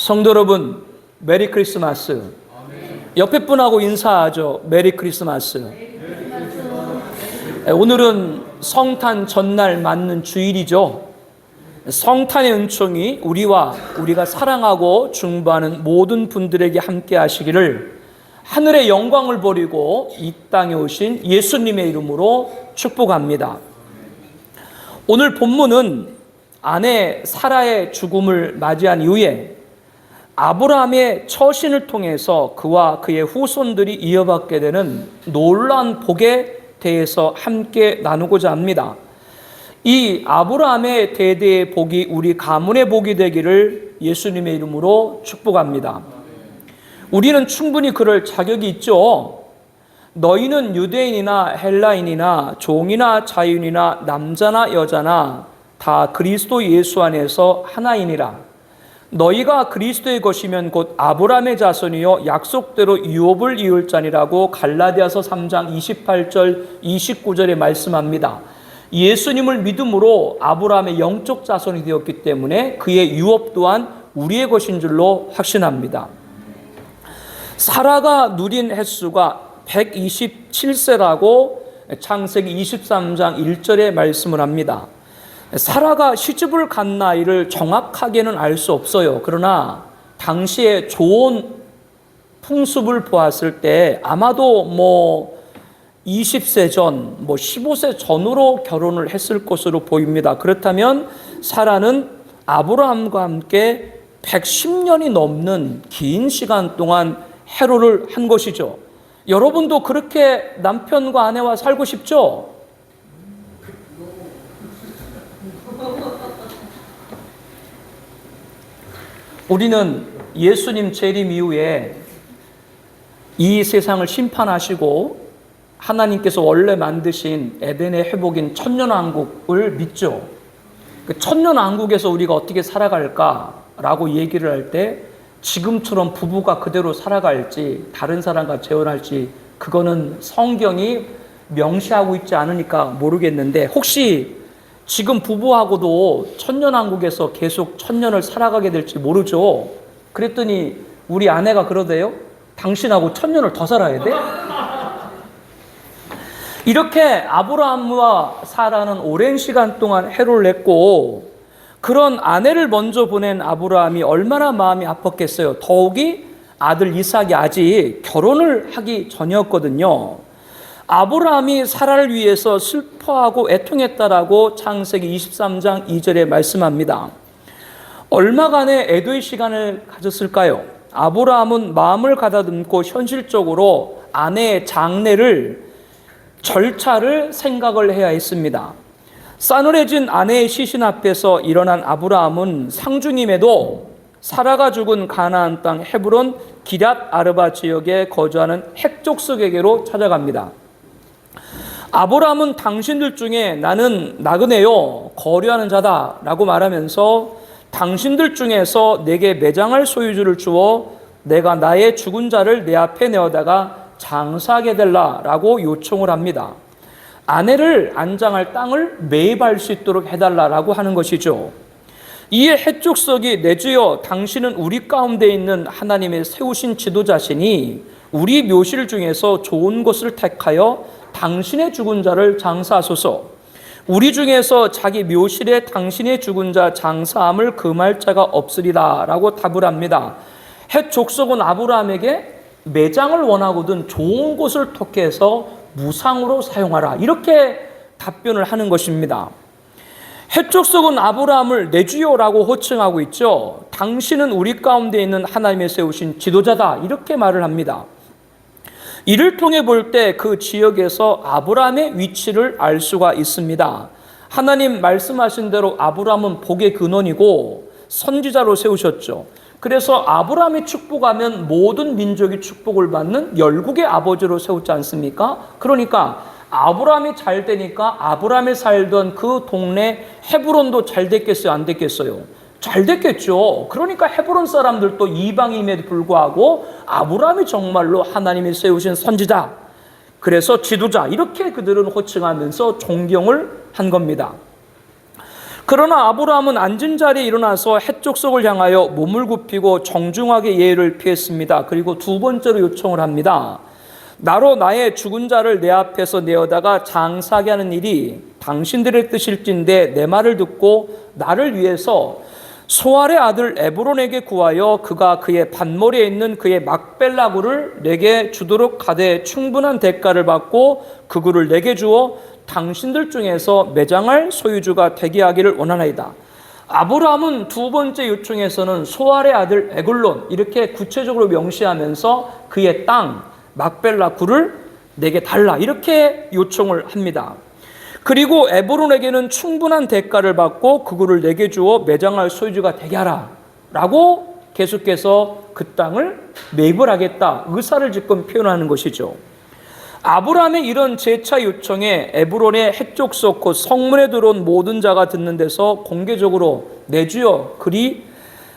성도 여러분, 메리 크리스마스. 옆에 분하고 인사하죠. 메리 크리스마스. 오늘은 성탄 전날 맞는 주일이죠. 성탄의 은총이 우리가 사랑하고 중보하는 모든 분들에게 함께 하시기를 하늘의 영광을 버리고 이 땅에 오신 예수님의 이름으로 축복합니다. 오늘 본문은 아내 사라의 죽음을 맞이한 이후에 아브라함의 처신을 통해서 그와 그의 후손들이 이어받게 되는 놀라운 복에 대해서 함께 나누고자 합니다. 이 아브라함의 대대의 복이 우리 가문의 복이 되기를 예수님의 이름으로 축복합니다. 우리는 충분히 그럴 자격이 있죠. 너희는 유대인이나 헬라인이나 종이나 자유인이나 남자나 여자나 다 그리스도 예수 안에서 하나이니라. 너희가 그리스도의 것이면 곧 아브라함의 자손이요 약속대로 유업을 이을 자니라고 갈라디아서 3장 28절 29절에 말씀합니다. 예수님을 믿음으로 아브라함의 영적 자손이 되었기 때문에 그의 유업 또한 우리의 것인 줄로 확신합니다. 사라가 누린 횟수가 127세라고 창세기 23장 1절에 말씀을 합니다. 사라가 시집을 간 나이를 정확하게는 알 수 없어요. 그러나 당시에 좋은 풍습을 보았을 때 아마도 20세 전, 15세 전으로 결혼을 했을 것으로 보입니다. 그렇다면 사라는 아브라함과 함께 110년이 넘는 긴 시간 동안 해로를 한 것이죠. 여러분도 그렇게 남편과 아내와 살고 싶죠? 우리는 예수님 재림 이후에 이 세상을 심판하시고 하나님께서 원래 만드신 에덴의 회복인 천년왕국을 믿죠. 그 천년왕국에서 우리가 어떻게 살아갈까라고 얘기를 할 때 지금처럼 부부가 그대로 살아갈지 다른 사람과 재혼할지 그거는 성경이 명시하고 있지 않으니까 모르겠는데 혹시 지금 부부하고도 천년왕국에서 계속 천년을 살아가게 될지 모르죠. 그랬더니 우리 아내가 그러대요. 당신하고 천년을 더 살아야 돼? 이렇게 아브라함과 사라는 오랜 시간 동안 해로를 냈고 그런 아내를 먼저 보낸 아브라함이 얼마나 마음이 아팠겠어요. 더욱이 아들 이삭이 아직 결혼을 하기 전이었거든요. 아브라함이 사라를 위해서 슬퍼하고 애통했다라고 창세기 23장 2절에 말씀합니다. 얼마간의 애도의 시간을 가졌을까요? 아브라함은 마음을 가다듬고 현실적으로 아내의 장례를 절차를 생각을 해야 했습니다. 싸늘해진 아내의 시신 앞에서 일어난 아브라함은 상중임에도 사라가 죽은 가나안 땅 헤브론 기럇 아르바 지역에 거주하는 핵족속에게로 찾아갑니다. 아브라함은 당신들 중에 나는 나그네요 거류하는 자다 라고 말하면서 당신들 중에서 내게 매장할 소유주를 주어 내가 나의 죽은 자를 내 앞에 내어다가 장사하게 될라 라고 요청을 합니다. 아내를 안장할 땅을 매입할 수 있도록 해달라고 하는 것이죠. 이에 핵족속이 내 주여 당신은 우리 가운데 있는 하나님의 세우신 지도자시니 우리 묘실 중에서 좋은 곳을 택하여 당신의 죽은 자를 장사하소서. 우리 중에서 자기 묘실에 당신의 죽은 자 장사함을 금할 자가 없으리라 라고 답을 합니다. 핵족속은 아브라함에게 매장을 원하거든 좋은 곳을 택해서 무상으로 사용하라 이렇게 답변을 하는 것입니다. 핵족속은 아브라함을 내 주여라고 호칭하고 있죠. 당신은 우리 가운데 있는 하나님의 세우신 지도자다 이렇게 말을 합니다. 이를 통해 볼 때 그 지역에서 아브라함의 위치를 알 수가 있습니다. 하나님 말씀하신 대로 아브라함은 복의 근원이고 선지자로 세우셨죠. 그래서 아브라함이 축복하면 모든 민족이 축복을 받는 열국의 아버지로 세웠지 않습니까? 그러니까 아브라함이 잘 되니까 아브라함이 살던 그 동네 헤브론도 잘 됐겠어요? 안 됐겠어요? 잘 됐겠죠. 그러니까 헤브론 사람들도 이방인에도 불구하고 아브라함이 정말로 하나님이 세우신 선지자, 그래서 지도자 이렇게 그들은 호칭하면서 존경을 한 겁니다. 그러나 아브라함은 앉은 자리에 일어나서 해족속을 향하여 몸을 굽히고 정중하게 예의를 피했습니다. 그리고 두 번째로 요청을 합니다. 나로 나의 죽은 자를 내 앞에서 내어다가 장사하게 하는 일이 당신들의 뜻일진데 내 말을 듣고 나를 위해서 소알의 아들 에브론에게 구하여 그가 그의 밭머리에 있는 그의 막벨라 굴을 내게 주도록 하되 충분한 대가를 받고 그 굴을 내게 주어 당신들 중에서 매장할 소유주가 되게 하기를 원하나이다. 아브라함은 두 번째 요청에서는 소알의 아들 에글론 이렇게 구체적으로 명시하면서 그의 땅 막벨라 굴을 내게 달라 이렇게 요청을 합니다. 그리고 에브론에게는 충분한 대가를 받고 그 굴을 내게 주어 매장할 소유주가 되게 하라 라고 계속해서 그 땅을 매입을 하겠다 의사를 지금 표현하는 것이죠. 아브라함의 이런 재차 요청에 에브론의 해족속 곧 성문에 들어온 모든 자가 듣는 데서 공개적으로 내 주여 그리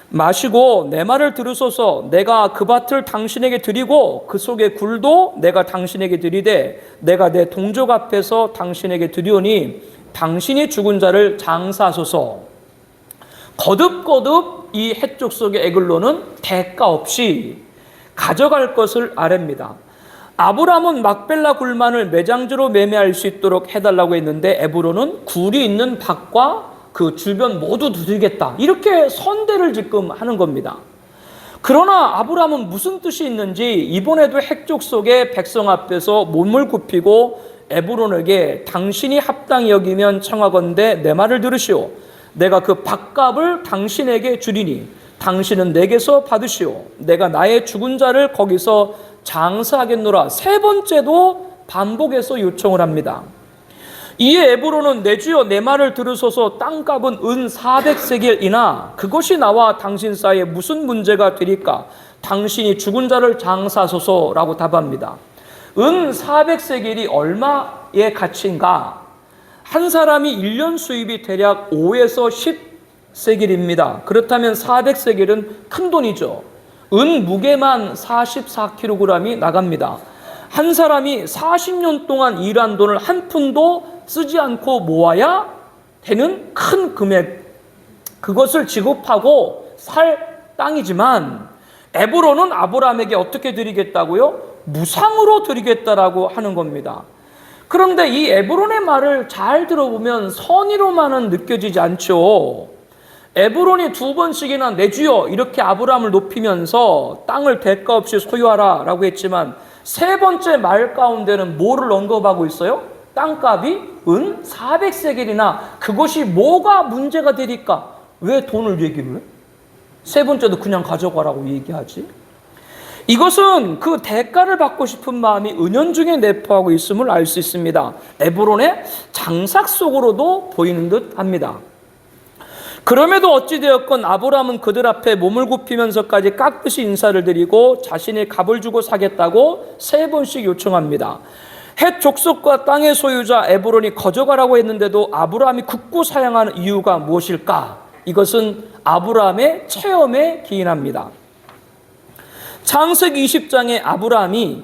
마시고 내 말을 들으소서. 내가 그 밭을 당신에게 드리고 그 속의 굴도 내가 당신에게 드리되 내가 내 동족 앞에서 당신에게 드리오니 당신이 죽은 자를 장사하소서. 거듭거듭 이 해족속의 에글론은 대가 없이 가져갈 것을 아뢰입니다. 아브라함은 막벨라 굴만을 매장지로 매매할 수 있도록 해달라고 했는데 에브론은 굴이 있는 밭과 그 주변 모두 드리겠다 이렇게 선대를 지금 하는 겁니다. 그러나 아브라함은 무슨 뜻이 있는지 이번에도 핵족속의 백성 앞에서 몸을 굽히고 에브론에게 당신이 합당히 여기면 청하건대 내 말을 들으시오. 내가 그 밭값을 당신에게 주리니 당신은 내게서 받으시오. 내가 나의 죽은 자를 거기서 장사하겠노라. 세 번째도 반복해서 요청을 합니다. 이에 에브론은 내 주여 내 말을 들으소서. 땅값은 은 400세겔이나 그것이 나와 당신 사이에 무슨 문제가 되리까? 당신이 죽은 자를 장사하소서라고 답합니다. 은 400세겔이 얼마의 가치인가? 한 사람이 1년 수입이 대략 5에서 10세겔입니다. 그렇다면 400세겔은 큰 돈이죠. 은 무게만 44kg이 나갑니다. 한 사람이 40년 동안 일한 돈을 한 푼도 쓰지 않고 모아야 되는 큰 금액, 그것을 지급하고 살 땅이지만 에브론은 아브라함에게 어떻게 드리겠다고요? 무상으로 드리겠다라고 하는 겁니다. 그런데 이 에브론의 말을 잘 들어보면 선의로만은 느껴지지 않죠. 에브론이 두 번씩이나 내 주여 이렇게 아브라함을 높이면서 땅을 대가 없이 소유하라 라고 했지만 세 번째 말 가운데는 뭐를 언급하고 있어요? 땅값이 은 400세겔이나 그것이 뭐가 문제가 되니까 왜 돈을 얘기를 해? 세 번째도 그냥 가져가라고 얘기하지. 이것은 그 대가를 받고 싶은 마음이 은연중에 내포하고 있음을 알 수 있습니다. 에브론의 장삭 속으로도 보이는 듯 합니다. 그럼에도 어찌되었건 아브라함은 그들 앞에 몸을 굽히면서까지 깍듯이 인사를 드리고 자신의 값을 주고 사겠다고 세 번씩 요청합니다. 헷 족속과 땅의 소유자 에브론이 거저가라고 했는데도 아브라함이 굳고 사양하는 이유가 무엇일까? 이것은 아브라함의 체험에 기인합니다. 창세기 20장에 아브라함이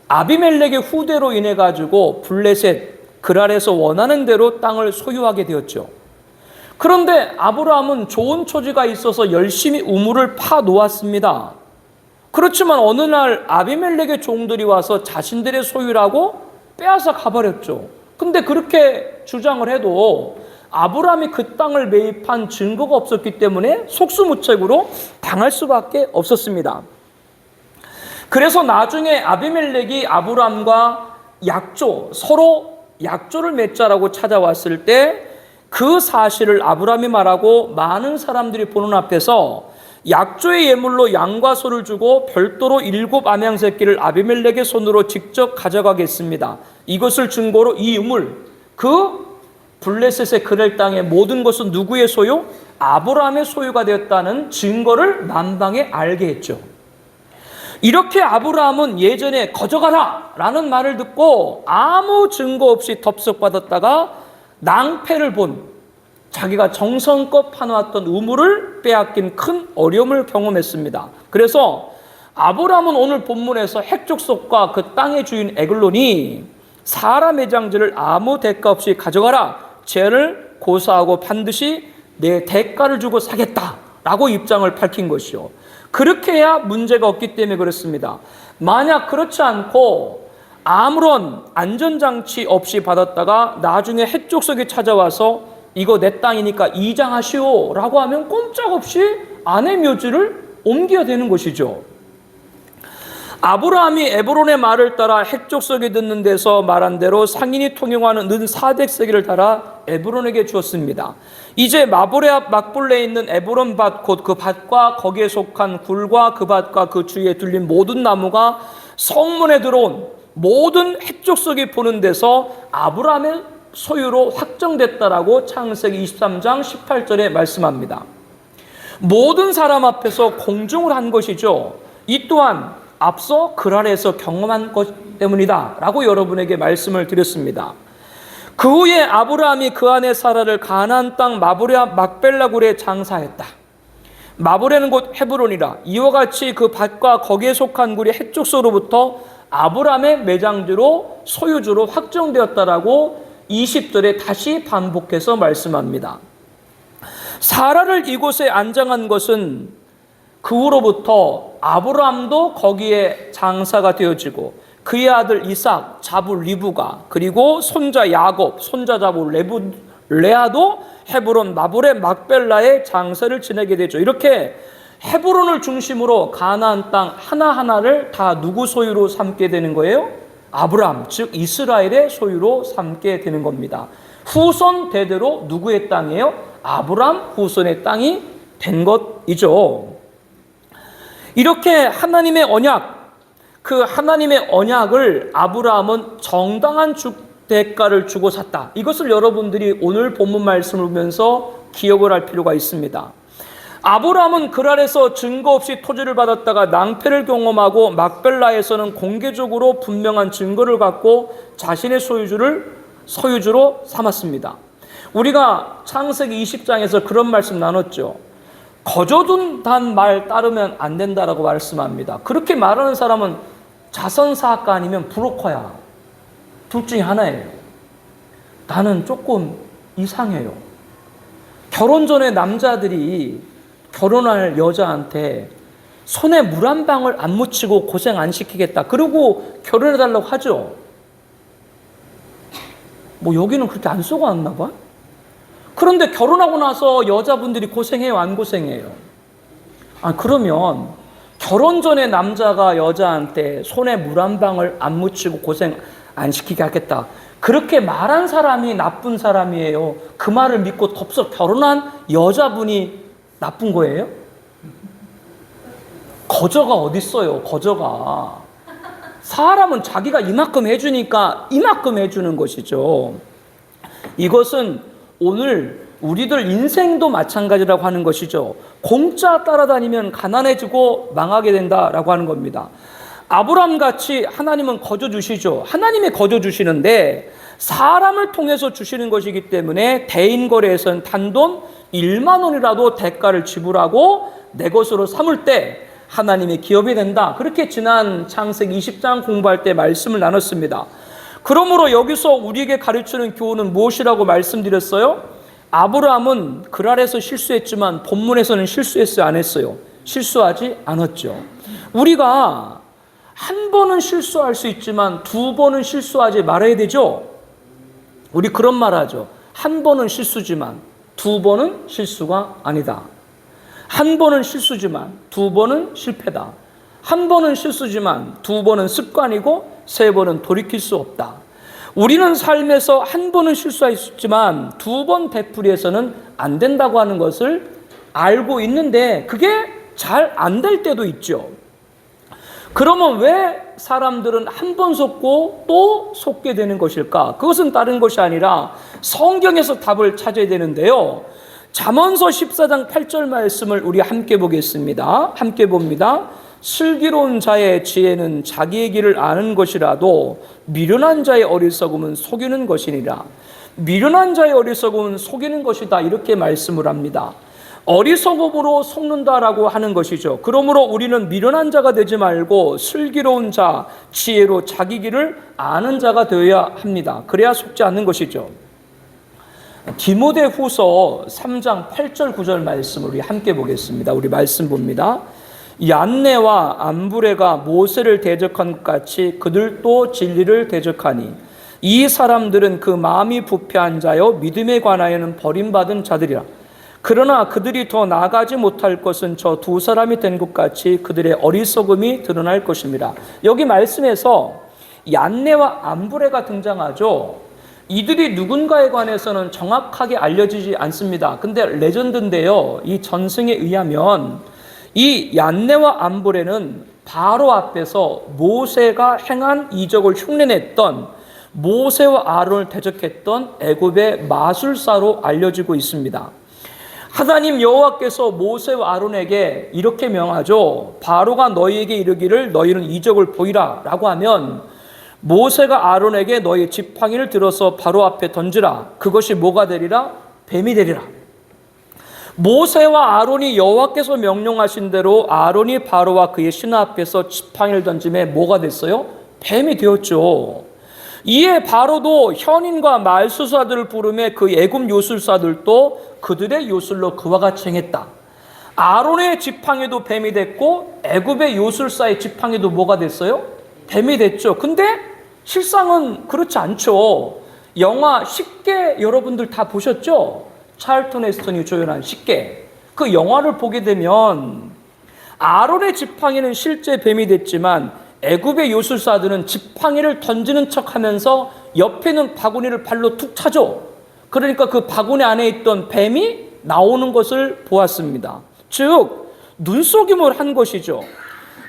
아비멜렉의 후대로 인해 가지고 블레셋 그랄에서 원하는 대로 땅을 소유하게 되었죠. 그런데 아브라함은 좋은 처지가 있어서 열심히 우물을 파 놓았습니다. 그렇지만 어느 날 아비멜렉의 종들이 와서 자신들의 소유라고 빼앗아 가버렸죠. 근데 그렇게 주장을 해도 아브라함이 그 땅을 매입한 증거가 없었기 때문에 속수무책으로 당할 수밖에 없었습니다. 그래서 나중에 아비멜렉이 아브라함과 서로 약조를 맺자라고 찾아왔을 때 그 사실을 아브라함이 말하고 많은 사람들이 보는 앞에서 약조의 예물로 양과 소를 주고 별도로 7 암양 새끼를 아비멜렉의 손으로 직접 가져가겠습니다. 이것을 증거로 이 우물, 그 블레셋의 그랄 땅의 모든 것은 누구의 소유? 아브라함의 소유가 되었다는 증거를 만방에 알게 했죠. 이렇게 아브라함은 예전에 거저가라 라는 말을 듣고 아무 증거 없이 덥석받았다가 낭패를 본, 자기가 정성껏 파놓았던 우물을 빼앗긴 큰 어려움을 경험했습니다. 그래서 아브라함은 오늘 본문에서 핵족속과 그 땅의 주인 에글론이 사람의 장지를 아무 대가 없이 가져가라 제안을 고사하고 반드시 내 대가를 주고 사겠다라고 입장을 밝힌 것이요. 그렇게 해야 문제가 없기 때문에 그렇습니다. 만약 그렇지 않고 아무런 안전장치 없이 받았다가 나중에 해족석이 찾아와서 이거 내 땅이니까 이장하시오 라고 하면 꼼짝없이 아내 묘지를 옮겨야 되는 것이죠. 아브라함이 에브론의 말을 따라 핵족속이 듣는 데서 말한 대로 상인이 통용하는 은 400세겔을 달아 에브론에게 주었습니다. 이제 마보레 앞 막볼레에 있는 에브론 밭 곧 그 밭과 거기에 속한 굴과 그 밭과 그 주위에 둘린 모든 나무가 성문에 들어온 모든 핵족속이 보는 데서 아브라함의 소유로 확정됐다라고 창세기 23장 18절에 말씀합니다. 모든 사람 앞에서 공증을 한 것이죠. 이 또한 앞서 그랄에서 경험한 것 때문이다 라고 여러분에게 말씀을 드렸습니다. 그 후에 아브라함이 그 아내 사라를 가나안 땅 마보레 앞 막벨라굴에 장사했다. 마보레는 곧 헤브론이라. 이와 같이 그 밭과 거기에 속한 굴이 핵족소로부터 아브라함의 매장지로 소유주로 확정되었다라고 20절에 다시 반복해서 말씀합니다. 사라를 이곳에 안장한 것은 그 후로부터 아브라함도 거기에 장사가 되어지고 그의 아들 이삭, 자부 리브가 그리고 손자 야곱, 손자 자부 레아도 헤브론 마보레 막벨라의 장사를 지내게 되죠. 이렇게 헤브론을 중심으로 가나안 땅 하나하나를 다 누구 소유로 삼게 되는 거예요? 아브라함, 즉 이스라엘의 소유로 삼게 되는 겁니다. 후손 대대로 누구의 땅이에요? 아브라함 후손의 땅이 된 것이죠. 이렇게 하나님의 언약, 그 하나님의 언약을 아브라함은 정당한 대가를 주고 샀다. 이것을 여러분들이 오늘 본문 말씀을 보면서 기억을 할 필요가 있습니다. 아브라함은 그랄에서 증거 없이 토지를 받았다가 낭패를 경험하고 막벨라에서는 공개적으로 분명한 증거를 갖고 자신의 소유주로 삼았습니다. 우리가 창세기 20장에서 그런 말씀 나눴죠. 거저둔단 말 따르면 안 된다라고 말씀합니다. 그렇게 말하는 사람은 자선사학가 아니면 브로커야. 둘 중에 하나예요. 나는 조금 이상해요. 결혼 전에 남자들이 결혼할 여자한테 손에 물 한 방울 안 묻히고 고생 안 시키겠다. 그러고 결혼해달라고 하죠. 뭐 여기는 그렇게 안 쏘고왔나 봐. 그런데 결혼하고 나서 여자분들이 고생해요, 안 고생해요? 그러면 결혼 전에 남자가 여자한테 손에 물 한 방울 안 묻히고 고생 안 시키게 하겠다. 그렇게 말한 사람이 나쁜 사람이에요? 그 말을 믿고 덥석 결혼한 여자분이 나쁜 거예요? 거저가 어딨어요, 거저가. 사람은 자기가 이만큼 해주니까 이만큼 해주는 것이죠. 이것은 오늘 우리들 인생도 마찬가지라고 하는 것이죠. 공짜 따라다니면 가난해지고 망하게 된다라고 하는 겁니다. 아브라함같이 하나님은 거저 주시죠. 하나님이 거저 주시는데 사람을 통해서 주시는 것이기 때문에 대인거래에서는 단돈 1만 원이라도 대가를 지불하고 내 것으로 삼을 때 하나님의 기업이 된다. 그렇게 지난 창세기 20장 공부할 때 말씀을 나눴습니다. 그러므로 여기서 우리에게 가르치는 교훈은 무엇이라고 말씀드렸어요? 아브라함은 그랄에서 실수했지만 본문에서는 실수했어요, 안 했어요? 실수하지 않았죠. 우리가 한 번은 실수할 수 있지만 두 번은 실수하지 말아야 되죠. 우리 그런 말 하죠. 한 번은 실수지만 두 번은 실수가 아니다. 한 번은 실수지만 두 번은 실패다. 한 번은 실수지만 두 번은 습관이고 세 번은 돌이킬 수 없다. 우리는 삶에서 한 번은 실수할 수 있지만 두 번 되풀이해서는 안 된다고 하는 것을 알고 있는데 그게 잘 안 될 때도 있죠. 그러면 왜 사람들은 한 번 속고 또 속게 되는 것일까? 그것은 다른 것이 아니라 성경에서 답을 찾아야 되는데요. 잠언서 14장 8절 말씀을 우리 함께 보겠습니다. 함께 봅니다. 슬기로운 자의 지혜는 자기의 길을 아는 것이라도 미련한 자의 어리석음은 속이는 것이니라. 미련한 자의 어리석음은 속이는 것이다. 이렇게 말씀을 합니다. 어리석음으로 속는다라고 하는 것이죠. 그러므로 우리는 미련한 자가 되지 말고 슬기로운 자, 지혜로 자기 길을 아는 자가 되어야 합니다. 그래야 속지 않는 것이죠. 디모데후서 3장 8절 9절 말씀을 우리 함께 보겠습니다. 우리 말씀 봅니다. 얀네와 암브레가 모세를 대적한 것 같이 그들도 진리를 대적하니 이 사람들은 그 마음이 부패한 자요 믿음에 관하여는 버림받은 자들이라. 그러나 그들이 더 나아가지 못할 것은 저 두 사람이 된 것 같이 그들의 어리석음이 드러날 것입니다. 여기 말씀에서 얀네와 암브레가 등장하죠. 이들이 누군가에 관해서는 정확하게 알려지지 않습니다. 근데 레전드인데요. 이 전승에 의하면 이 얀네와 암브레는 바로 앞에서 모세가 행한 이적을 흉내냈던 모세와 아론을 대적했던 애굽의 마술사로 알려지고 있습니다. 하나님 여호와께서 모세와 아론에게 이렇게 명하죠. 바로가 너희에게 이르기를 너희는 이적을 보이라 라고 하면 모세가 아론에게 너희 지팡이를 들어서 바로 앞에 던지라. 그것이 뭐가 되리라? 뱀이 되리라. 모세와 아론이 여호와께서 명령하신 대로 아론이 바로와 그의 신하 앞에서 지팡이를 던짐에 뭐가 됐어요? 뱀이 되었죠. 이에 바로도 현인과 말수사들을 부르매 그 애굽 요술사들도 그들의 요술로 그와 같이 행했다. 아론의 지팡이도 뱀이 됐고 애굽의 요술사의 지팡이도 뭐가 됐어요? 뱀이 됐죠. 근데 실상은 그렇지 않죠. 영화 쉽게 여러분들 다 보셨죠? 찰턴 헤스턴이 조연한 쉽게. 그 영화를 보게 되면 아론의 지팡이는 실제 뱀이 됐지만 애굽의 요술사들은 지팡이를 던지는 척하면서 옆에 있는 바구니를 발로 툭 차죠. 그러니까 그 바구니 안에 있던 뱀이 나오는 것을 보았습니다. 즉 눈속임을 한 것이죠.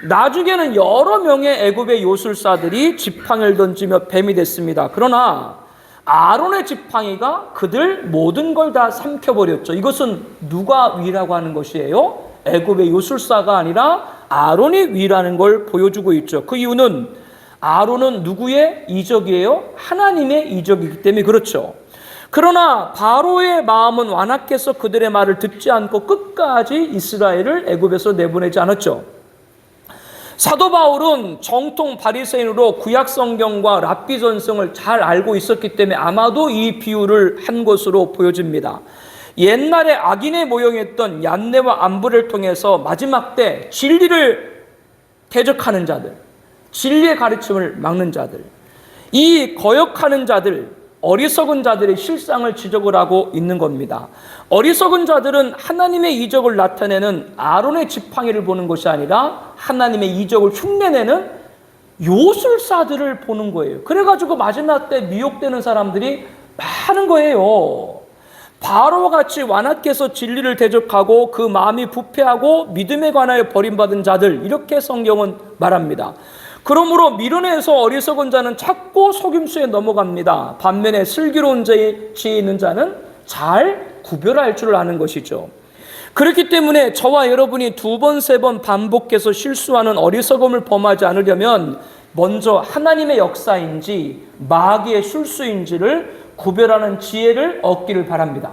나중에는 여러 명의 애굽의 요술사들이 지팡이를 던지며 뱀이 됐습니다. 그러나 아론의 지팡이가 그들 모든 걸 다 삼켜버렸죠. 이것은 누가 위라고 하는 것이에요? 애굽의 요술사가 아니라 아론이 위라는 걸 보여주고 있죠. 그 이유는 아론은 누구의 이적이에요? 하나님의 이적이기 때문에 그렇죠. 그러나 바로의 마음은 완악해서 그들의 말을 듣지 않고 끝까지 이스라엘을 애굽에서 내보내지 않았죠. 사도 바울은 정통 바리새인으로 구약 성경과 랍비 전승을 잘 알고 있었기 때문에 아마도 이 비유를 한 것으로 보여집니다. 옛날에 악인의 모형했던 얀네와 암브레를 통해서 마지막 때 진리를 대적하는 자들, 진리의 가르침을 막는 자들, 이 거역하는 자들, 어리석은 자들의 실상을 지적을 하고 있는 겁니다. 어리석은 자들은 하나님의 이적을 나타내는 아론의 지팡이를 보는 것이 아니라 하나님의 이적을 흉내내는 요술사들을 보는 거예요. 그래가지고 마지막 때 미혹되는 사람들이 많은 거예요. 바로와 같이 완악해서 진리를 대적하고 그 마음이 부패하고 믿음에 관하여 버림받은 자들, 이렇게 성경은 말합니다. 그러므로 미련해서 어리석은 자는 자꾸 속임수에 넘어갑니다. 반면에 슬기로운 지혜 있는 자는 잘 구별할 줄 아는 것이죠. 그렇기 때문에 저와 여러분이 두 번, 세 번 반복해서 실수하는 어리석음을 범하지 않으려면 먼저 하나님의 역사인지 마귀의 술수인지를 구별하는 지혜를 얻기를 바랍니다.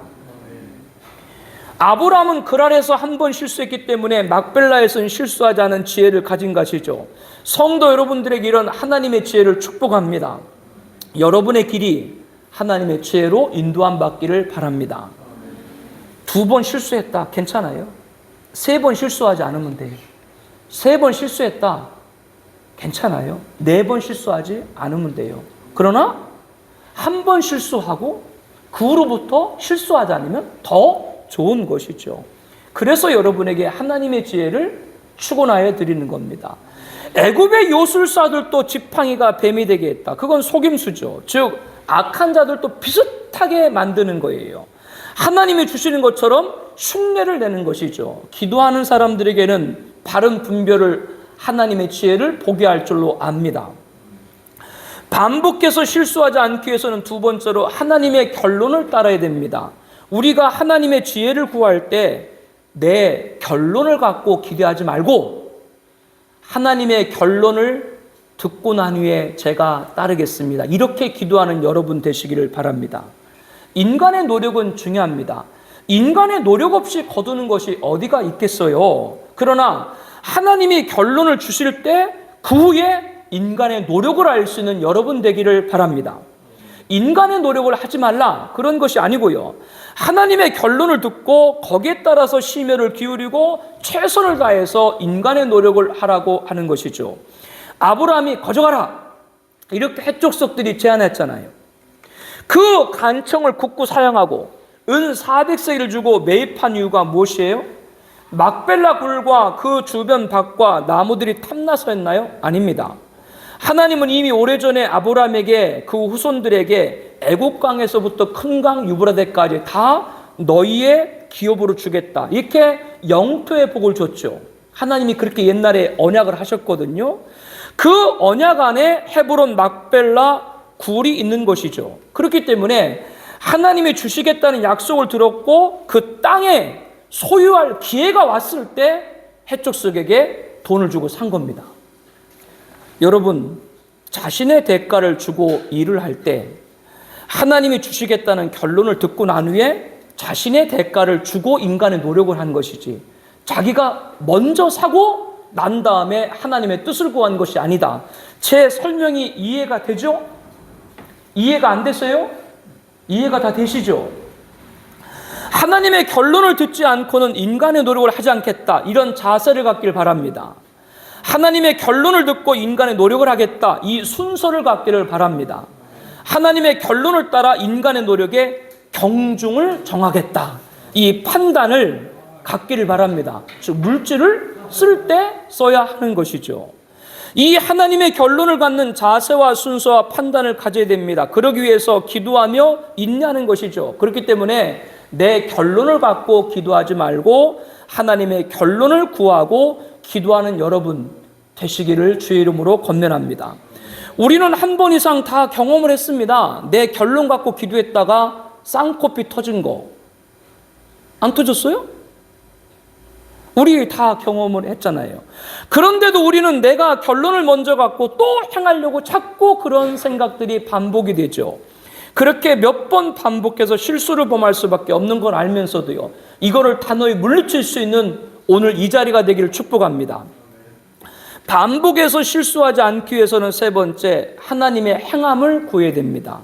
아브라함은 그랄에서 한 번 실수했기 때문에 막벨라에서는 실수하지 않은 지혜를 가진 것이죠. 성도 여러분들에게 이런 하나님의 지혜를 축복합니다. 여러분의 길이 하나님의 지혜로 인도함 받기를 바랍니다. 두 번 실수했다. 괜찮아요. 세 번 실수하지 않으면 돼요. 세 번 실수했다. 괜찮아요. 네 번 실수하지 않으면 돼요. 그러나 한 번 실수하고 그 후로부터 실수하지 않으면 더 좋은 것이죠. 그래서 여러분에게 하나님의 지혜를 축원하여 드리는 겁니다. 애굽의 요술사들도 지팡이가 뱀이 되게 했다. 그건 속임수죠. 즉 악한 자들도 비슷하게 만드는 거예요. 하나님이 주시는 것처럼 흉내를 내는 것이죠. 기도하는 사람들에게는 바른 분별을 하나님의 지혜를 보게 할 줄로 압니다. 반복해서 실수하지 않기 위해서는 두 번째로 하나님의 결론을 따라야 됩니다. 우리가 하나님의 지혜를 구할 때 내 결론을 갖고 기대하지 말고 하나님의 결론을 듣고 난 후에 제가 따르겠습니다. 이렇게 기도하는 여러분 되시기를 바랍니다. 인간의 노력은 중요합니다. 인간의 노력 없이 거두는 것이 어디가 있겠어요. 그러나 하나님이 결론을 주실 때 그 후에 인간의 노력을 알 수 있는 여러분 되기를 바랍니다. 인간의 노력을 하지 말라, 그런 것이 아니고요. 하나님의 결론을 듣고 거기에 따라서 심혈을 기울이고 최선을 다해서 인간의 노력을 하라고 하는 것이죠. 아브라함이 거저가라, 이렇게 해족속들이 제안했잖아요. 그 간청을 굳고 사양하고 은 400세기를 주고 매입한 이유가 무엇이에요? 막벨라 굴과 그 주변 밭과 나무들이 탐나서였나요? 아닙니다. 하나님은 이미 오래전에 아브라함에게 그 후손들에게 애국강에서부터 큰 강 유브라데까지 다 너희의 기업으로 주겠다, 이렇게 영토의 복을 줬죠. 하나님이 그렇게 옛날에 언약을 하셨거든요. 그 언약 안에 헤브론 막벨라 굴이 있는 것이죠. 그렇기 때문에 하나님이 주시겠다는 약속을 들었고 그 땅에 소유할 기회가 왔을 때 해족속에게 돈을 주고 산 겁니다. 여러분, 자신의 대가를 주고 일을 할 때 하나님이 주시겠다는 결론을 듣고 난 후에 자신의 대가를 주고 인간의 노력을 한 것이지, 자기가 먼저 사고 난 다음에 하나님의 뜻을 구한 것이 아니다. 제 설명이 이해가 되죠? 이해가 안 됐어요? 이해가 다 되시죠? 하나님의 결론을 듣지 않고는 인간의 노력을 하지 않겠다, 이런 자세를 갖길 바랍니다. 하나님의 결론을 듣고 인간의 노력을 하겠다, 이 순서를 갖기를 바랍니다. 하나님의 결론을 따라 인간의 노력에 경중을 정하겠다, 이 판단을 갖기를 바랍니다. 즉 물질을 쓸 때 써야 하는 것이죠. 이 하나님의 결론을 갖는 자세와 순서와 판단을 가져야 됩니다. 그러기 위해서 기도하며 인내하는 것이죠. 그렇기 때문에 내 결론을 갖고 기도하지 말고 하나님의 결론을 구하고 기도하는 여러분 되시기를 주의 이름으로 권면합니다. 우리는 한 번 이상 다 경험을 했습니다. 내 결론 갖고 기도했다가 쌍코피 터진 거. 안 터졌어요? 우리 다 경험을 했잖아요. 그런데도 우리는 내가 결론을 먼저 갖고 또 행하려고 자꾸 그런 생각들이 반복이 되죠. 그렇게 몇 번 반복해서 실수를 범할 수밖에 없는 걸 알면서도요, 이거를 단호히 물리칠 수 있는 오늘 이 자리가 되기를 축복합니다. 반복해서 실수하지 않기 위해서는 세 번째, 하나님의 행함을 구해야 됩니다.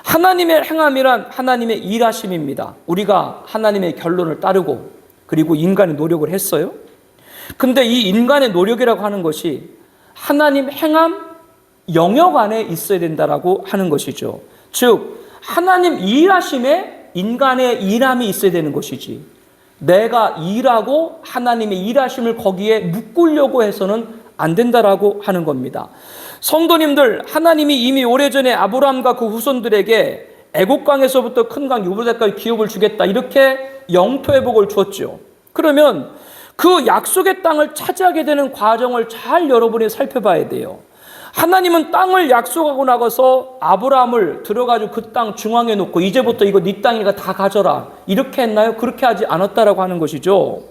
하나님의 행함이란 하나님의 일하심입니다. 우리가 하나님의 결론을 따르고 그리고 인간의 노력을 했어요. 근데 이 인간의 노력이라고 하는 것이 하나님 행함 영역 안에 있어야 된다라고 하는 것이죠. 즉 하나님 일하심에 인간의 일함이 있어야 되는 것이지, 내가 일하고 하나님의 일하심을 거기에 묶으려고 해서는 안 된다라고 하는 겁니다. 성도님들, 하나님이 이미 오래전에 아브라함과 그 후손들에게 애국강에서부터 큰 강 유브라데까지 기업을 주겠다, 이렇게 영토의 복을 주었죠. 그러면 그 약속의 땅을 차지하게 되는 과정을 잘 여러분이 살펴봐야 돼요. 하나님은 땅을 약속하고 나가서 아브라함을 들어가지고 그 땅 중앙에 놓고 이제부터 이거 네 땅이니까 다 가져라, 이렇게 했나요? 그렇게 하지 않았다라고 하는 것이죠.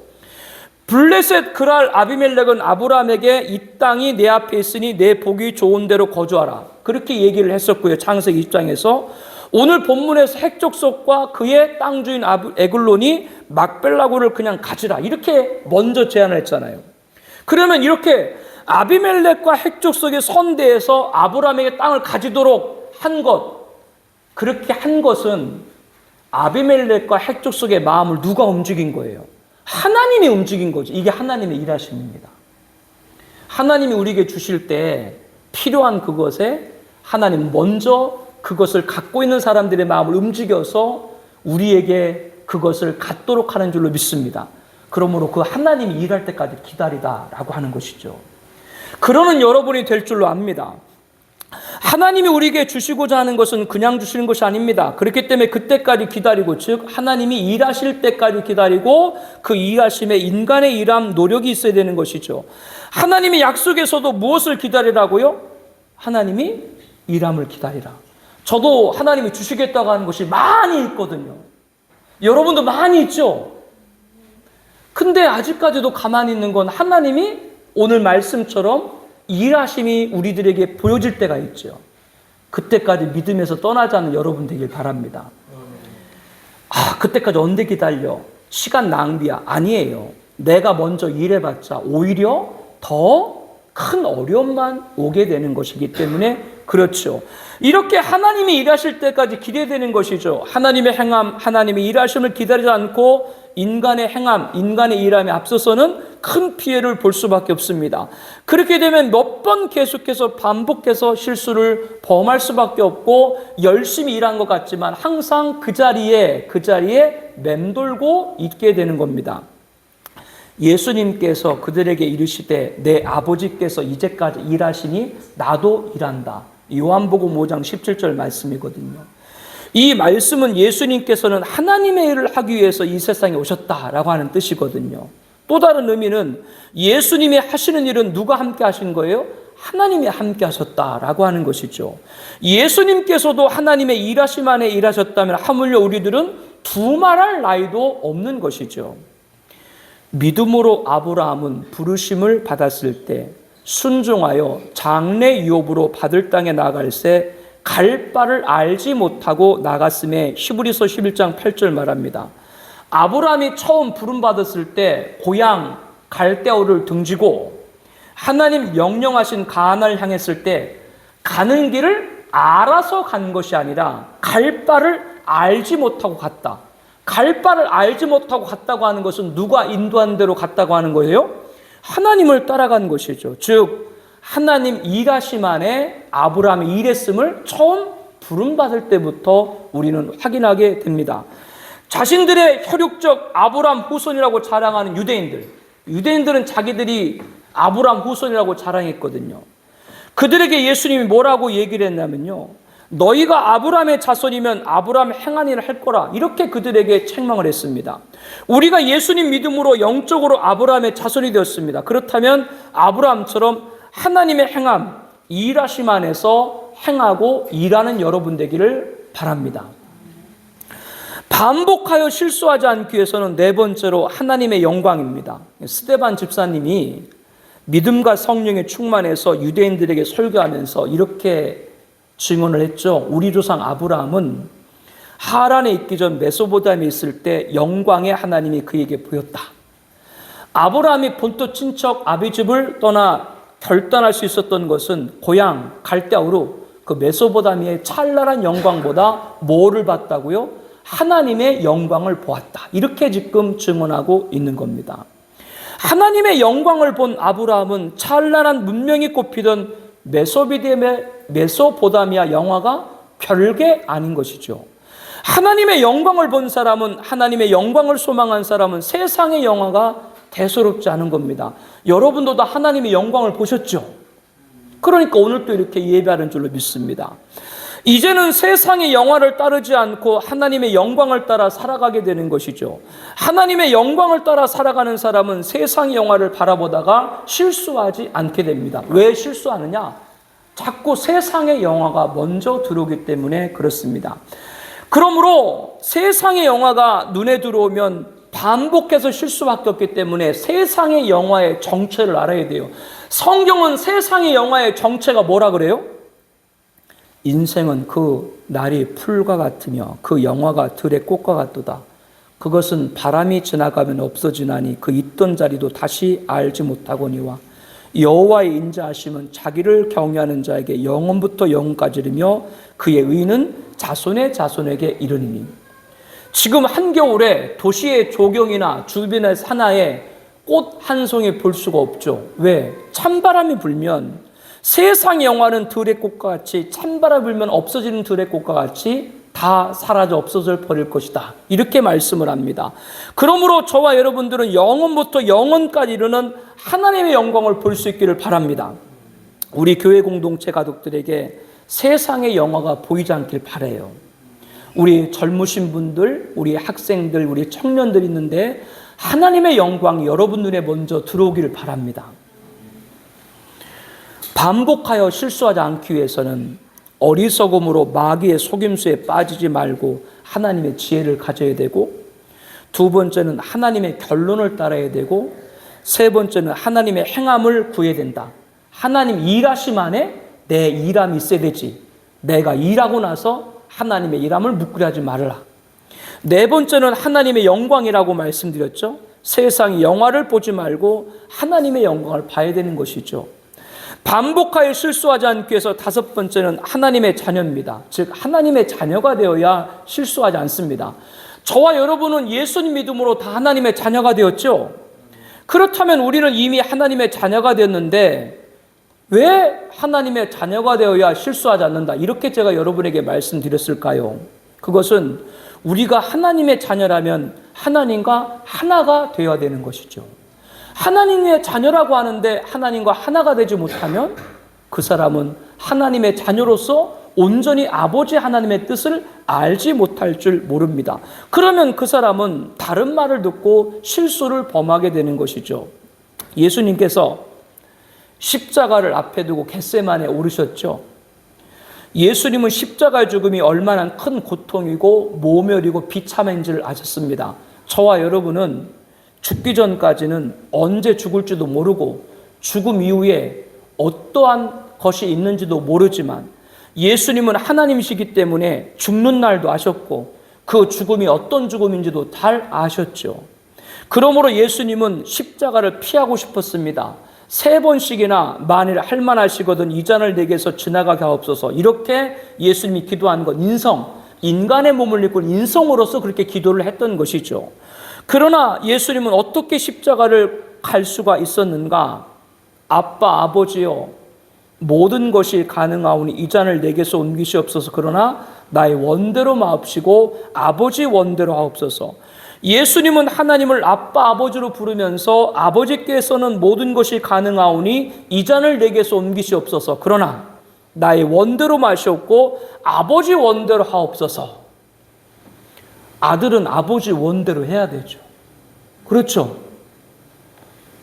블레셋 그랄 아비멜렉은 아브라함에게 이 땅이 내 앞에 있으니 내 복이 좋은 대로 거주하라, 그렇게 얘기를 했었고요. 창세기 20장에서. 오늘 본문에서 핵족속과 그의 땅 주인 에글론이 막벨라굴을 그냥 가지라, 이렇게 먼저 제안을 했잖아요. 그러면 이렇게 아비멜렉과 핵족속의 선대에서 아브라함에게 땅을 가지도록 한 것, 그렇게 한 것은 아비멜렉과 핵족속의 마음을 누가 움직인 거예요? 하나님이 움직인 거죠. 이게 하나님의 일하심입니다. 하나님이 우리에게 주실 때 필요한 그것에 하나님 먼저 그것을 갖고 있는 사람들의 마음을 움직여서 우리에게 그것을 갖도록 하는 줄로 믿습니다. 그러므로 그 하나님이 일할 때까지 기다리다라고 하는 것이죠. 그러는 여러분이 될 줄로 압니다. 하나님이 우리에게 주시고자 하는 것은 그냥 주시는 것이 아닙니다. 그렇기 때문에 그때까지 기다리고, 즉 하나님이 일하실 때까지 기다리고 그 일하심에 인간의 일함, 노력이 있어야 되는 것이죠. 하나님의 약속에서도 무엇을 기다리라고요? 하나님이 일함을 기다리라. 저도 하나님이 주시겠다고 하는 것이 많이 있거든요. 여러분도 많이 있죠? 근데 아직까지도 가만히 있는 건 하나님이 오늘 말씀처럼 일하심이 우리들에게 보여질 때가 있죠. 그때까지 믿음에서 떠나지 않는 여러분 되길 바랍니다. 그때까지 언제 기다려? 시간 낭비야. 아니에요. 내가 먼저 일해봤자 오히려 더 큰 어려움만 오게 되는 것이기 때문에 그렇죠. 이렇게 하나님이 일하실 때까지 기대되는 것이죠. 하나님의 행함, 하나님의 일하심을 기다리지 않고 인간의 행함, 인간의 일함에 앞서서는 큰 피해를 볼 수밖에 없습니다. 그렇게 되면 몇 번 계속해서 반복해서 실수를 범할 수밖에 없고 열심히 일한 것 같지만 항상 그 자리에 맴돌고 있게 되는 겁니다. 예수님께서 그들에게 이르시되 내 아버지께서 이제까지 일하시니 나도 일한다. 요한복음 5장 17절 말씀이거든요. 이 말씀은 예수님께서는 하나님의 일을 하기 위해서 이 세상에 오셨다라고 하는 뜻이거든요. 또 다른 의미는 예수님이 하시는 일은 누가 함께 하신 거예요? 하나님이 함께 하셨다라고 하는 것이죠. 예수님께서도 하나님의 일하심 안에 일하셨다면 하물며 우리들은 두말할 나위도 없는 것이죠. 믿음으로 아브라함은 부르심을 받았을 때 순종하여 장래 유업으로 받을 땅에 나갈새 갈 바를 알지 못하고 나갔음에 히브리서 11장 8절 말합니다. 아브라함이 처음 부름받았을 때 고향 갈대아우를 등지고 하나님 명령하신 가나안을 향했을 때 가는 길을 알아서 간 것이 아니라 갈 바를 알지 못하고 갔다. 갈 바를 알지 못하고 갔다고 하는 것은 누가 인도한 대로 갔다고 하는 거예요? 하나님을 따라간 것이죠. 즉 하나님 일하심 안에 아브라함이 일했음을 처음 부름받을 때부터 우리는 확인하게 됩니다. 자신들의 혈육적 아브라함 후손이라고 자랑하는 유대인들은 자기들이 아브라함 후손이라고 자랑했거든요. 그들에게 예수님이 뭐라고 얘기를 했냐면요, 너희가 아브라함의 자손이면 아브라함의 행한 일을 할 거라, 이렇게 그들에게 책망을 했습니다. 우리가 예수님 믿음으로 영적으로 아브라함의 자손이 되었습니다. 그렇다면 아브라함처럼 하나님의 행함, 일하심 안에서 행하고 일하는 여러분 되기를 바랍니다. 반복하여 실수하지 않기 위해서는 네 번째로 하나님의 영광입니다. 스데반 집사님이 믿음과 성령에 충만해서 유대인들에게 설교하면서 이렇게 증언을 했죠. 우리 조상 아브라함은 하란에 있기 전 메소포타미아에 있을 때 영광의 하나님이 그에게 보였다. 아브라함이 본토 친척 아비집을 떠나 결단할 수 있었던 것은 고향 갈대아우로 그 메소포타미아의 찬란한 영광보다 뭐를 봤다고요? 하나님의 영광을 보았다. 이렇게 지금 증언하고 있는 겁니다. 하나님의 영광을 본 아브라함은 찬란한 문명이 꼽히던 메소포타미아 영화가 별게 아닌 것이죠. 하나님의 영광을 본 사람은, 하나님의 영광을 소망한 사람은 세상의 영화가 대수롭지 않은 겁니다. 여러분도 다 하나님의 영광을 보셨죠? 그러니까 오늘 또 이렇게 예배하는 줄로 믿습니다. 이제는 세상의 영화를 따르지 않고 하나님의 영광을 따라 살아가게 되는 것이죠. 하나님의 영광을 따라 살아가는 사람은 세상의 영화를 바라보다가 실수하지 않게 됩니다. 왜 실수하느냐? 자꾸 세상의 영화가 먼저 들어오기 때문에 그렇습니다. 그러므로 세상의 영화가 눈에 들어오면 반복해서 실수밖에 없기 때문에 세상의 영화의 정체를 알아야 돼요. 성경은 세상의 영화의 정체가 뭐라 그래요? 인생은 그 날이 풀과 같으며 그 영화가 들의 꽃과 같도다. 그것은 바람이 지나가면 없어지나니 그 있던 자리도 다시 알지 못하거니와 여호와의 인자하심은 자기를 경외하는 자에게 영원부터 영원까지 이르며 그의 의는 자손의 자손에게 이르니니. 지금 한겨울에 도시의 조경이나 주변의 산하에 꽃 한 송이 볼 수가 없죠. 왜? 찬바람이 불면 세상의 영화는 들의 꽃과 같이, 찬바람 불면 없어지는 들의 꽃과 같이 다 사라져 없어져 버릴 것이다. 이렇게 말씀을 합니다. 그러므로 저와 여러분들은 영원부터 영원까지 이르는 하나님의 영광을 볼 수 있기를 바랍니다. 우리 교회 공동체 가족들에게 세상의 영화가 보이지 않길 바라요. 우리 젊으신 분들, 우리 학생들, 우리 청년들 있는데 하나님의 영광이 여러분 눈에 먼저 들어오기를 바랍니다. 반복하여 실수하지 않기 위해서는 어리석음으로 마귀의 속임수에 빠지지 말고 하나님의 지혜를 가져야 되고, 두 번째는 하나님의 결론을 따라야 되고, 세 번째는 하나님의 행함을 구해야 된다. 하나님 일하심 안에 내 일함이 있어야 되지. 내가 일하고 나서 하나님의 일함을 묵구하지 말라. 네 번째는 하나님의 영광이라고 말씀드렸죠. 세상의 영화를 보지 말고 하나님의 영광을 봐야 되는 것이죠. 반복하여 실수하지 않기 위해서 다섯 번째는 하나님의 자녀입니다. 즉 하나님의 자녀가 되어야 실수하지 않습니다. 저와 여러분은 예수님 믿음으로 다 하나님의 자녀가 되었죠. 그렇다면 우리는 이미 하나님의 자녀가 되었는데 왜 하나님의 자녀가 되어야 실수하지 않는다, 이렇게 제가 여러분에게 말씀드렸을까요? 그것은 우리가 하나님의 자녀라면 하나님과 하나가 되어야 되는 것이죠. 하나님의 자녀라고 하는데 하나님과 하나가 되지 못하면 그 사람은 하나님의 자녀로서 온전히 아버지 하나님의 뜻을 알지 못할 줄 모릅니다. 그러면 그 사람은 다른 말을 듣고 실수를 범하게 되는 것이죠. 예수님께서 십자가를 앞에 두고 겟세마네에 오르셨죠. 예수님은 십자가의 죽음이 얼마나 큰 고통이고 모멸이고 비참한지를 아셨습니다. 저와 여러분은 죽기 전까지는 언제 죽을지도 모르고 죽음 이후에 어떠한 것이 있는지도 모르지만 예수님은 하나님이시기 때문에 죽는 날도 아셨고 그 죽음이 어떤 죽음인지도 잘 아셨죠. 그러므로 예수님은 십자가를 피하고 싶었습니다. 3번씩이나 만일 할만하시거든 이 잔을 내게서 지나가게 하옵소서, 이렇게 예수님이 기도한 것, 인간의 몸을 입고 인성으로서 그렇게 기도를 했던 것이죠. 그러나 예수님은 어떻게 십자가를 갈 수가 있었는가? 아빠 아버지여, 모든 것이 가능하오니 이 잔을 내게서 옮기시옵소서, 그러나 나의 원대로 마옵시고 아버지 원대로 하옵소서. 예수님은 하나님을 아빠 아버지로 부르면서 아버지께서는 모든 것이 가능하오니 이 잔을 내게서 옮기시옵소서, 그러나 나의 원대로 마시옵고 아버지 원대로 하옵소서. 아들은 아버지 원대로 해야 되죠. 그렇죠?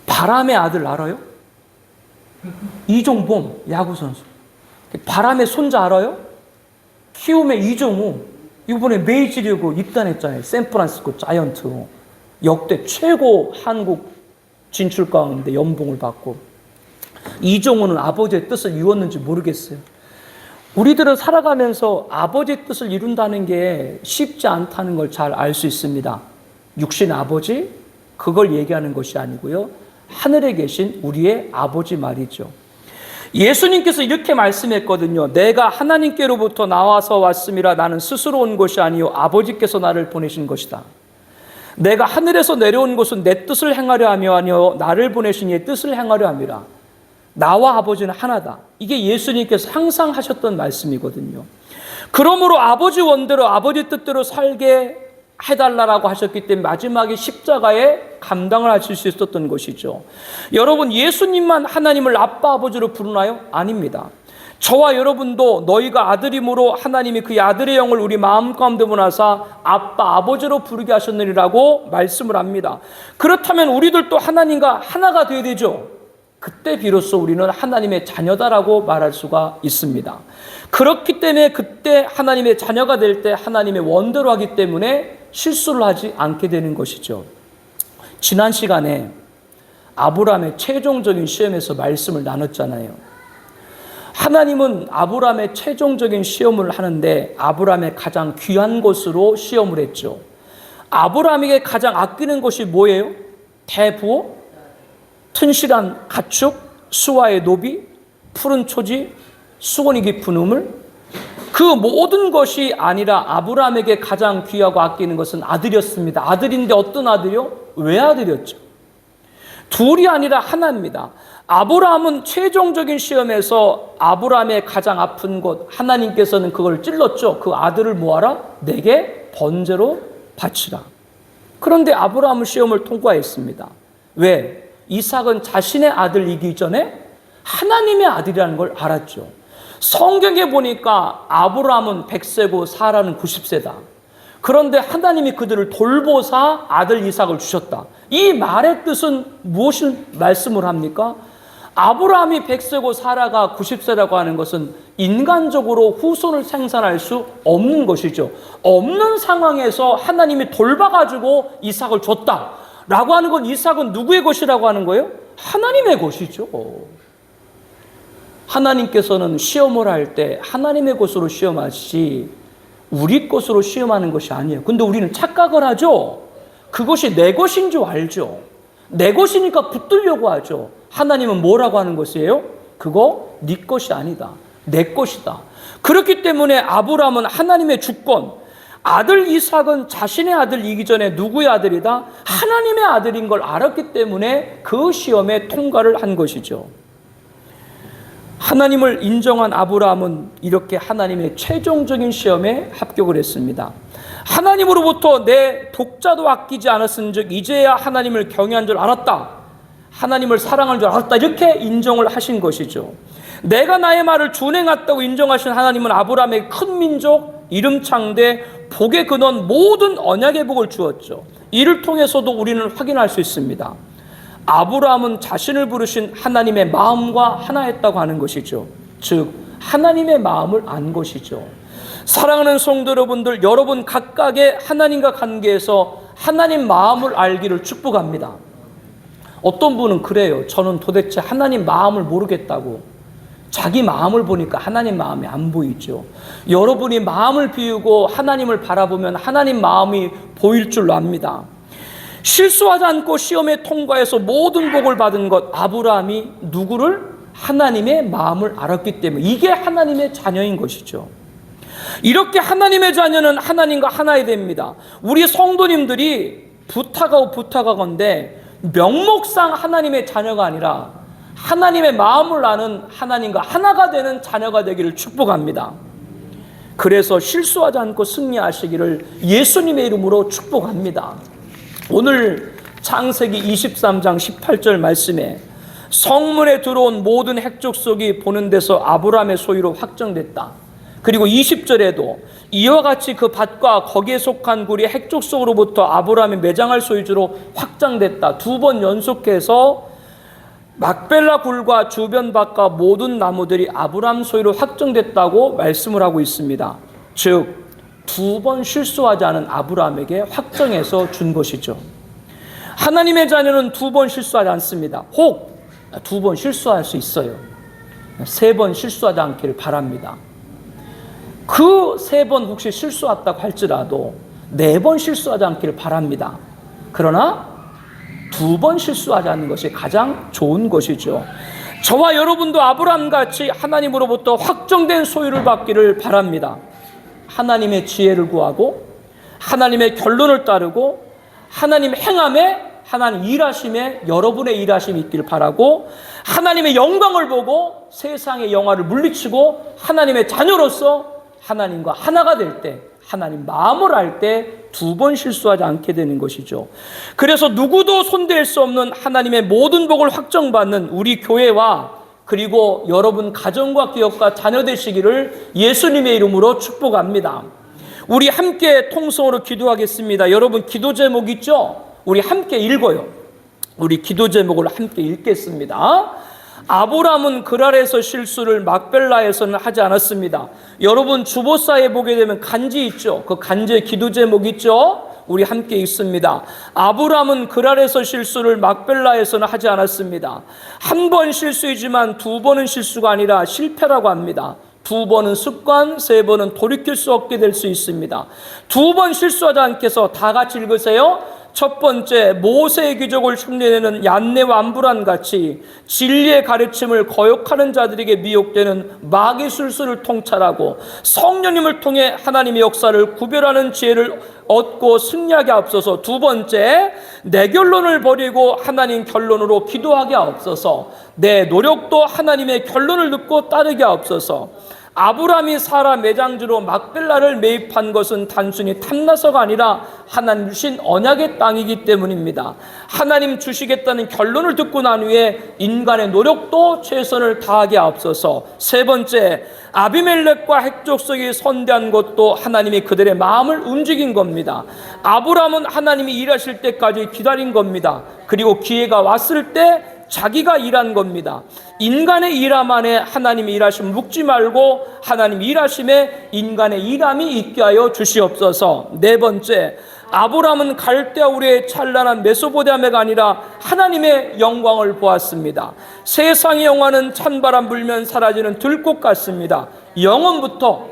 바람의 아들 알아요? 이종범 야구선수. 바람의 손자 알아요? 키움의 이정우. 이번에 메이저리그 입단했잖아요. 샌프란시스코 자이언트. 역대 최고 한국 진출 가운데 연봉을 받고. 이정우는 아버지의 뜻을 이뤘는지 모르겠어요. 우리들은 살아가면서 아버지의 뜻을 이룬다는 게 쉽지 않다는 걸 잘 알 수 있습니다. 육신 아버지, 그걸 얘기하는 것이 아니고요. 하늘에 계신 우리의 아버지 말이죠. 예수님께서 이렇게 말씀했거든요. 내가 하나님께로부터 나와서 왔음이라 나는 스스로 온 것이 아니요 아버지께서 나를 보내신 것이다. 내가 하늘에서 내려온 것은 내 뜻을 행하려 하며 아니요 나를 보내신 이의 뜻을 행하려 함이라. 나와 아버지는 하나다. 이게 예수님께서 항상 하셨던 말씀이거든요. 그러므로 아버지 원대로 아버지 뜻대로 살게 해달라고 하셨기 때문에 마지막에 십자가에 감당을 하실 수 있었던 것이죠. 여러분, 예수님만 하나님을 아빠 아버지로 부르나요? 아닙니다. 저와 여러분도 너희가 아들임으로 하나님이 그의 아들의 영을 우리 마음 가운데 보내사 아빠 아버지로 부르게 하셨느니라고 말씀을 합니다. 그렇다면 우리들도 하나님과 하나가 되어야 되죠. 그때 비로소 우리는 하나님의 자녀다라고 말할 수가 있습니다. 그렇기 때문에 그때 하나님의 자녀가 될 때 하나님의 원대로 하기 때문에 실수를 하지 않게 되는 것이죠. 지난 시간에 아브라함의 최종적인 시험에서 말씀을 나눴잖아요. 하나님은 아브라함의 최종적인 시험을 하는데 아브라함의 가장 귀한 것으로 시험을 했죠. 아브라함에게 가장 아끼는 것이 뭐예요? 대부호, 튼실한 가축, 수와의 노비, 푸른 초지, 수건이 깊은 우물, 그 모든 것이 아니라 아브라함에게 가장 귀하고 아끼는 것은 아들이었습니다. 아들인데 어떤 아들이요? 외아들이었죠. 둘이 아니라 하나입니다. 아브라함은 최종적인 시험에서 아브라함의 가장 아픈 것, 하나님께서는 그걸 찔렀죠. 그 아들을 모아라, 내게 번제로 바치라. 그런데 아브라함은 시험을 통과했습니다. 왜? 이삭은 자신의 아들이기 전에 하나님의 아들이라는 걸 알았죠. 성경에 보니까 아브라함은 100세고 사라는 90세다. 그런데 하나님이 그들을 돌보사 아들 이삭을 주셨다. 이 말의 뜻은 무엇을 말씀을 합니까? 아브라함이 100세고 사라가 90세라고 하는 것은 인간적으로 후손을 생산할 수 없는 것이죠. 없는 상황에서 하나님이 돌봐가지고 이삭을 줬다 라고 하는 건 이삭은 누구의 것이라고 하는 거예요? 하나님의 것이죠. 하나님께서는 시험을 할 때 하나님의 것으로 시험하시지 우리 것으로 시험하는 것이 아니에요. 근데 우리는 착각을 하죠. 그것이 내 것인 줄 알죠. 내 것이니까 붙들려고 하죠. 하나님은 뭐라고 하는 것이에요? 그거 네 것이 아니다. 내 것이다. 그렇기 때문에 아브라함은 하나님의 주권, 아들 이삭은 자신의 아들이기 전에 누구의 아들이다? 하나님의 아들인 걸 알았기 때문에 그 시험에 통과를 한 것이죠. 하나님을 인정한 아브라함은 이렇게 하나님의 최종적인 시험에 합격을 했습니다. 하나님으로부터 내 독자도 아끼지 않았은즉 이제야 하나님을 경외한 줄 알았다. 하나님을 사랑한 줄 알았다. 이렇게 인정을 하신 것이죠. 내가 나의 말을 준행했다고 인정하신 하나님은 아브라함에게 큰 민족, 이름창대, 복의 근원, 모든 언약의 복을 주었죠. 이를 통해서도 우리는 확인할 수 있습니다. 아브라함은 자신을 부르신 하나님의 마음과 하나였다고 하는 것이죠. 즉 하나님의 마음을 안 것이죠. 사랑하는 성도 여러분들, 여러분 각각의 하나님과 관계에서 하나님 마음을 알기를 축복합니다. 어떤 분은 그래요. 저는 도대체 하나님 마음을 모르겠다고. 자기 마음을 보니까 하나님 마음이 안 보이죠. 여러분이 마음을 비우고 하나님을 바라보면 하나님 마음이 보일 줄로 압니다. 실수하지 않고 시험에 통과해서 모든 복을 받은 것, 아브라함이 누구를? 하나님의 마음을 알았기 때문에 이게 하나님의 자녀인 것이죠. 이렇게 하나님의 자녀는 하나님과 하나야 됩니다. 우리 성도님들이 부탁하건대 명목상 하나님의 자녀가 아니라 하나님의 마음을 아는 하나님과 하나가 되는 자녀가 되기를 축복합니다. 그래서 실수하지 않고 승리하시기를 예수님의 이름으로 축복합니다. 오늘 창세기 23장 18절 말씀에 성문에 들어온 모든 핵족속이 보는 데서 아브라함의 소유로 확정됐다. 그리고 20절에도 이와 같이 그 밭과 거기에 속한 굴이 핵족속으로부터 아브라함이 매장할 소유주로 확정됐다. 두 번 연속해서 막벨라 굴과 주변 밭과 모든 나무들이 아브라함 소유로 확정됐다고 말씀을 하고 있습니다. 즉 두 번 실수하지 않은 아브라함에게 확정해서 준 것이죠. 하나님의 자녀는 두 번 실수하지 않습니다. 혹 두 번 실수할 수 있어요. 세 번 실수하지 않기를 바랍니다. 그 세 번 혹시 실수했다고 할지라도 네 번 실수하지 않기를 바랍니다. 그러나 두 번 실수하지 않는 것이 가장 좋은 것이죠. 저와 여러분도 아브라함같이 하나님으로부터 확정된 소유를 받기를 바랍니다. 하나님의 지혜를 구하고 하나님의 결론을 따르고 하나님 행함에 하나님 일하심에 여러분의 일하심이 있기를 바라고 하나님의 영광을 보고 세상의 영화를 물리치고 하나님의 자녀로서 하나님과 하나가 될 때 하나님 마음을 알 때 두 번 실수하지 않게 되는 것이죠. 그래서 누구도 손댈 수 없는 하나님의 모든 복을 확정받는 우리 교회와 그리고 여러분 가정과 기업과 자녀 되시기를 예수님의 이름으로 축복합니다. 우리 함께 통성으로 기도하겠습니다. 여러분 기도 제목 있죠? 우리 함께 읽어요. 우리 기도 제목을 함께 읽겠습니다. 아브라함은 그랄에서 실수를 막벨라에서는 하지 않았습니다. 여러분 주보사에 보게 되면 간지 있죠? 그 간지의 기도 제목 있죠? 우리 함께 읽습니다. 아브라함은 그랄에서 실수를 막벨라에서는 하지 않았습니다. 한 번 실수이지만 두 번은 실수가 아니라 실패라고 합니다. 두 번은 습관, 세 번은 돌이킬 수 없게 될 수 있습니다. 두 번 실수하지 않게 해서 다 같이 읽으세요. 첫 번째, 모세의 기적을 흉내내는 얀네와 암브란 같이 진리의 가르침을 거역하는 자들에게 미혹되는 마귀술수를 통찰하고 성령님을 통해 하나님의 역사를 구별하는 지혜를 얻고 승리하게 하옵소서. 두 번째, 내 결론을 버리고 하나님 결론으로 기도하게 하옵소서. 내 노력도 하나님의 결론을 듣고 따르게 하옵소서. 아브라함이 사라 매장지로 막벨라를 매입한 것은 단순히 탐나서가 아니라 하나님 주신 언약의 땅이기 때문입니다. 하나님 주시겠다는 결론을 듣고 난 후에 인간의 노력도 최선을 다하게 하옵소서. 세 번째, 아비멜렉과 핵족속이 선대한 것도 하나님이 그들의 마음을 움직인 겁니다. 아브라함은 하나님이 일하실 때까지 기다린 겁니다. 그리고 기회가 왔을 때 자기가 일한 겁니다. 인간의 일함 안에 하나님의 일하심 묵지 말고 하나님 일하심에 인간의 일함이 있게 하여 주시옵소서. 네 번째, 아브라함은 갈대아 우리의 찬란한 메소포타미아가 아니라 하나님의 영광을 보았습니다. 세상의 영화는 찬바람 불면 사라지는 들꽃 같습니다. 영원부터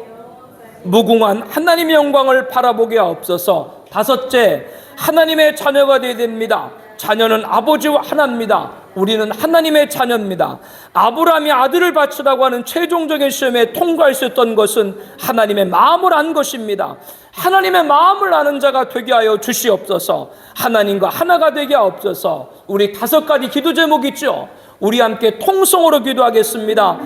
무궁한 하나님의 영광을 바라보게 하옵소서. 다섯째, 하나님의 자녀가 되어야 됩니다. 자녀는 아버지와 하나입니다. 우리는 하나님의 자녀입니다. 아브라함이 아들을 바치라고 하는 최종적인 시험에 통과할 수 있었던 것은 하나님의 마음을 안 것입니다. 하나님의 마음을 아는 자가 되게 하여 주시옵소서. 하나님과 하나가 되게 하옵소서. 우리 5가지 기도 제목 있죠? 우리 함께 통성으로 기도하겠습니다.